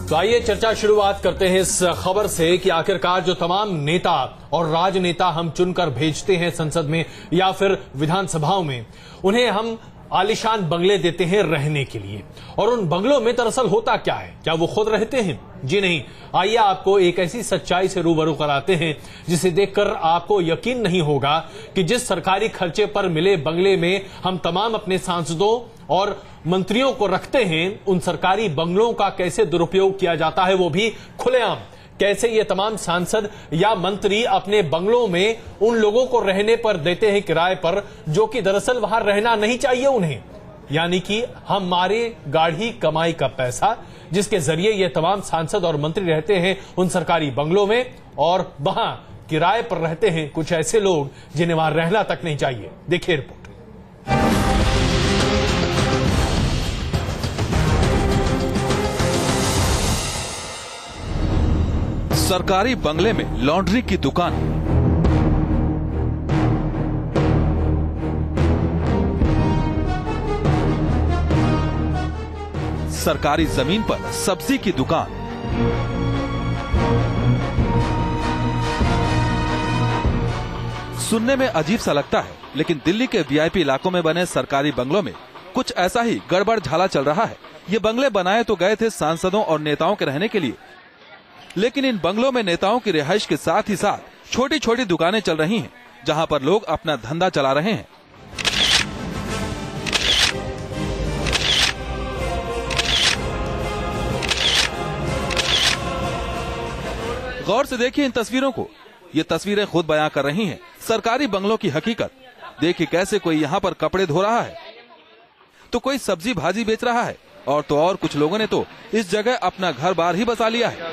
तो आइए चर्चा शुरुआत करते हैं इस खबर से कि आखिरकार जो तमाम नेता और राजनेता हम चुनकर भेजते हैं संसद में या फिर विधानसभाओं में, उन्हें हम आलीशान बंगले देते हैं रहने के लिए। और उन बंगलों में दरअसल होता क्या है? क्या वो खुद रहते हैं? जी नहीं। आइए आपको एक ऐसी सच्चाई से रूबरू कराते हैं जिसे देखकर आपको यकीन नहीं होगा कि जिस सरकारी खर्चे पर मिले बंगले में हम तमाम अपने सांसदों और मंत्रियों को रखते हैं, उन सरकारी बंगलों का कैसे दुरुपयोग किया जाता है, वो भी खुलेआम। कैसे ये तमाम सांसद या मंत्री अपने बंगलों में उन लोगों को रहने पर देते हैं किराए पर, जो कि दरअसल वहां रहना नहीं चाहिए उन्हें। यानी कि हमारे गाढ़ी कमाई का पैसा, जिसके जरिए ये तमाम सांसद और मंत्री रहते हैं उन सरकारी बंगलों में, और वहां किराए पर रहते हैं कुछ ऐसे लोग जिन्हें वहां रहना तक नहीं चाहिए। देखिए रिपोर्ट। सरकारी बंगले में लॉन्ड्री की दुकान, सरकारी जमीन पर सब्जी की दुकान, सुनने में अजीब सा लगता है, लेकिन दिल्ली के वीआईपी इलाकों में बने सरकारी बंगलों में कुछ ऐसा ही गड़बड़ झाला चल रहा है। ये बंगले बनाए तो गए थे सांसदों और नेताओं के रहने के लिए, लेकिन इन बंगलों में नेताओं की रिहाइश के साथ ही साथ छोटी छोटी दुकानें चल रही हैं, जहां पर लोग अपना धंधा चला रहे हैं। गौर से देखिए इन तस्वीरों को। ये तस्वीरें खुद बयां कर रही हैं सरकारी बंगलों की हकीकत। देखिए कैसे कोई यहाँ पर कपड़े धो रहा है, तो कोई सब्जी भाजी बेच रहा है, और तो और कुछ लोगों ने तो इस जगह अपना घर बार ही बसा लिया है।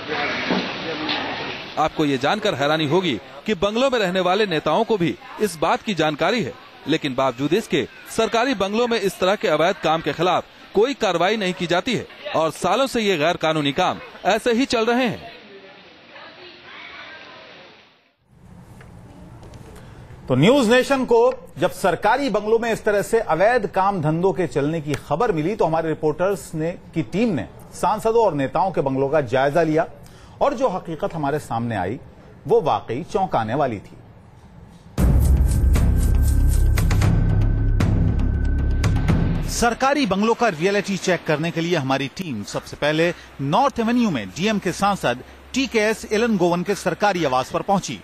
आपको ये जानकर हैरानी होगी कि बंगलों में रहने वाले नेताओं को भी इस बात की जानकारी है, लेकिन बावजूद इसके सरकारी बंगलों में इस तरह के अवैध काम के खिलाफ कोई कार्रवाई नहीं की जाती है, और सालों से ये गैर कानूनी काम ऐसे ही चल रहे हैं। तो न्यूज नेशन को जब सरकारी बंगलों में इस तरह से अवैध काम धंधों के चलने की खबर मिली, तो हमारे रिपोर्टर्स की टीम ने सांसदों और नेताओं के बंगलों का जायजा लिया, और जो हकीकत हमारे सामने आई वो वाकई चौंकाने वाली थी। सरकारी बंगलों का रियलिटी चेक करने के लिए हमारी टीम सबसे पहले नॉर्थ एवेन्यू में डीएम के सांसद टीकेएस इलनगोवन के सरकारी आवास पर पहुंची।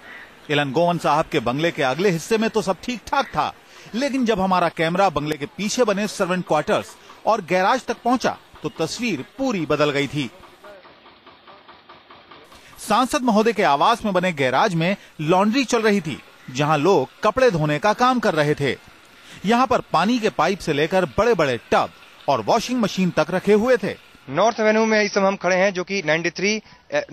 इलनगोवन साहब के बंगले के अगले हिस्से में तो सब ठीक ठाक था, लेकिन जब हमारा कैमरा बंगले के पीछे बने सर्वेंट क्वार्टर्स और गैराज तक पहुंचा तो तस्वीर पूरी बदल गई थी। सांसद महोदय के आवास में बने गैराज में लॉन्ड्री चल रही थी, जहां लोग कपड़े धोने का काम कर रहे थे। यहां पर पानी के पाइप से लेकर बड़े बड़े टब और वॉशिंग मशीन तक रखे हुए थे। नॉर्थ एवेन्यू में इस समय हम खड़े हैं, जो कि 93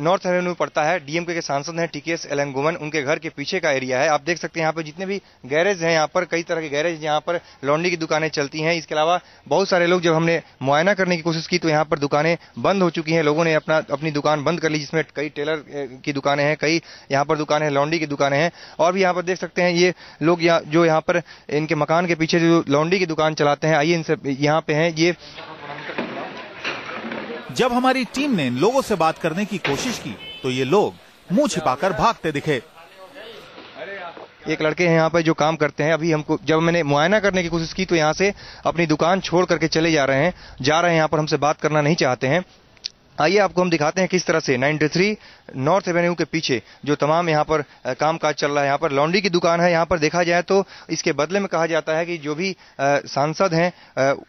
नॉर्थ एवेन्यू पड़ता है। डीएमके के सांसद हैं टीकेएस इलनगोवन, उनके घर के पीछे का एरिया है। आप देख सकते हैं यहाँ पे जितने भी गैरेज हैं, यहाँ पर कई तरह के गैरेज, यहाँ पर लॉन्ड्री की दुकानें चलती हैं। इसके अलावा बहुत सारे लोग, जब हमने मुआयना करने की कोशिश की तो यहाँ पर दुकानें बंद हो चुकी हैं। लोगों ने अपनी दुकान बंद कर ली, जिसमें कई टेलर की दुकानें हैं, कई यहाँ पर दुकानें लॉन्ड्री की दुकानें हैं। और भी यहाँ पर देख सकते हैं ये लोग जो यहाँ पर इनके मकान के पीछे जो लॉन्ड्री की दुकान चलाते हैं, आइए इनसे यहाँ पे हैं। ये जब हमारी टीम ने इन लोगों से बात करने की कोशिश की तो ये लोग मुंह छिपाकर भागते दिखे। एक लड़के हैं यहाँ पे जो काम करते हैं। अभी हमको जब मैंने मुआयना करने की कोशिश की तो यहाँ से अपनी दुकान छोड़ करके चले जा रहे हैं, यहाँ पर हमसे बात करना नहीं चाहते हैं। आइए आपको हम दिखाते हैं किस तरह से 93 नॉर्थ एवेन्यू के पीछे जो तमाम यहाँ पर कामकाज चल रहा है। यहाँ पर लॉन्ड्री की दुकान है। यहाँ पर देखा जाए तो इसके बदले में कहा जाता है कि जो भी सांसद हैं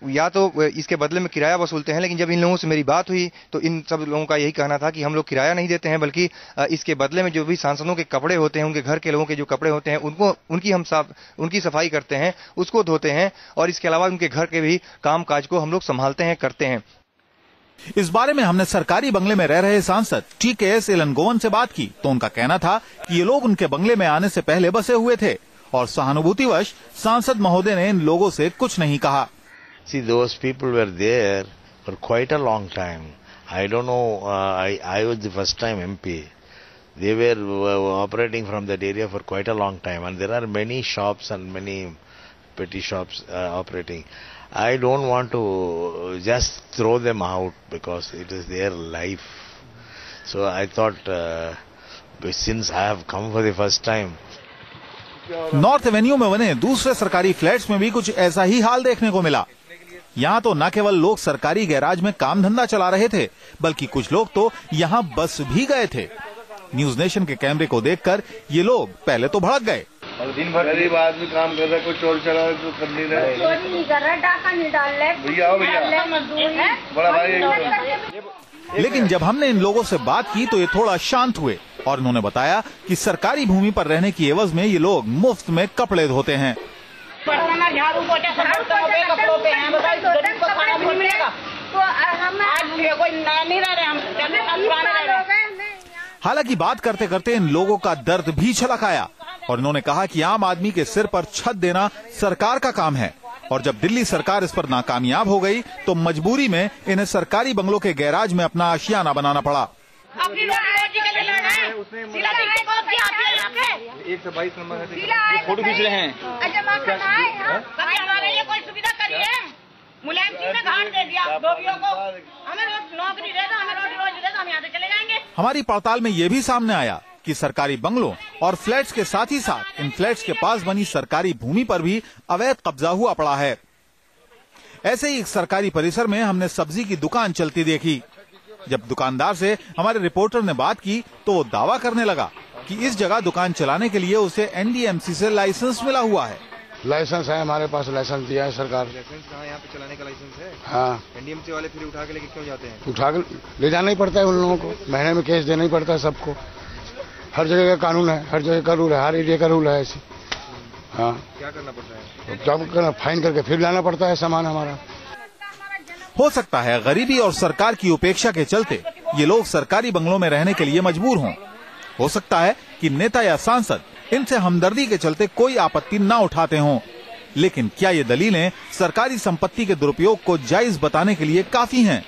या तो इसके बदले में किराया वसूलते हैं, लेकिन जब इन लोगों से मेरी बात हुई तो इन सब लोगों का यही कहना था कि हम लोग किराया नहीं देते हैं, बल्कि इसके बदले में जो भी सांसदों के कपड़े होते हैं, उनके घर के लोगों के जो कपड़े होते हैं, उनकी सफाई करते हैं, उसको धोते हैं, और इसके अलावा उनके घर के भी काम काज को हम लोग संभालते हैं, करते हैं। इस बारे में हमने सरकारी बंगले में रह रहे सांसद टीकेएस इलनगोवन से बात की तो उनका कहना था कि ये लोग उनके बंगले में आने से पहले बसे हुए थे, और सहानुभूतिवश सांसद महोदय ने इन लोगों से कुछ नहीं कहा। See, those people were there for quite a long time. I don't know. I was the first time MP. They were operating from that area for quite a long time, and there are many shops and many petty shops operating. I don't want to just throw them out because it is their life. So I thought, since I have come for the first time. North Avenue में बने दूसरे सरकारी flats में भी कुछ ऐसा ही हाल देखने को मिला। यहाँ तो न केवल लोग सरकारी गैराज में काम धंधा चला रहे थे, बल्कि कुछ लोग तो यहाँ बस भी गए थे। न्यूज नेशन के कैमरे को देखकर ये लोग पहले तो भड़क गए। दिन भर गरीब आदमी काम कर रहा है, कोई चोर चला तो कर नहीं रहा है, चोरी नहीं कर रहा, डाका नहीं डाल रहे। भैया आओ भैया, बड़ा भाई। लेकिन जब हमने इन लोगों से बात की तो ये थोड़ा शांत हुए और उन्होंने बताया कि सरकारी भूमि पर रहने की एवज में ये लोग मुफ्त में कपड़े धोते हैं। झाड़ू पोछा कपड़ों पे हैं, गरीब को खाना भी मिलेगा तो हम आज कोई नया नहीं रह रहे, हम पुराने रह रहे हैं। हालांकि बात करते करते इन लोगों का दर्द भी छलक आया और इन्होंने कहा कि आम आदमी के सिर पर छत देना सरकार का काम है और जब दिल्ली सरकार इस पर नाकामयाब हो गई तो मजबूरी में इन्हें सरकारी बंगलों के गैराज में अपना आशियाना बनाना पड़ा। अपनी रोजी के लिए लड़ रहे हैं। 122 नंबर फोटो खींच रहे हैं। हमारे लिए कोई सुविधा करिए। मुलायम सिंह ने घाट दे दिया धोबियों को, हमें नौकरी दे दो, हमें रोजी दे दो, हम यहाँ से चले जाएंगे। हमारी पड़ताल में ये भी सामने आया कि सरकारी बंगलों और फ्लैट्स के साथ ही साथ इन फ्लैट्स के पास बनी सरकारी भूमि पर भी अवैध कब्जा हुआ पड़ा है। ऐसे ही एक सरकारी परिसर में हमने सब्जी की दुकान चलती देखी। जब दुकानदार से हमारे रिपोर्टर ने बात की तो वो दावा करने लगा कि इस जगह दुकान चलाने के लिए उसे एनडीएमसी से लाइसेंस मिला हुआ है। लाइसेंस है, हमारे पास लाइसेंस दिया है सरकार। लाइसेंस कहाँ, यहाँ पे चलाने का लाइसेंस है? हाँ। एनडीएमसी वाले फिर उठा के लेके क्यों जाते हैं? उठा के ले जाना ही पड़ता है उन लोगों को, महीने में केस देना ही पड़ता है सबको। हर जगह का कानून है, हर जगह का रूल है, हर एरिया का रूल है ऐसी। हाँ, क्या करना पड़ता है? जब करना फाइन करके फिर लाना पड़ता है सामान हमारा। हो सकता है गरीबी और सरकार की उपेक्षा के चलते ये लोग सरकारी बंगलों में रहने के लिए मजबूर हों। हो सकता है कि नेता या सांसद इनसे हमदर्दी के चलते कोई आपत्ति न उठाते हों, लेकिन क्या ये दलीलें सरकारी संपत्ति के दुरुपयोग को जायज बताने के लिए काफी हैं?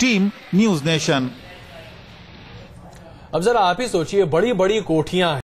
Team news nation. अब जरा आप ही सोचिए, बड़ी बड़ी कोठियां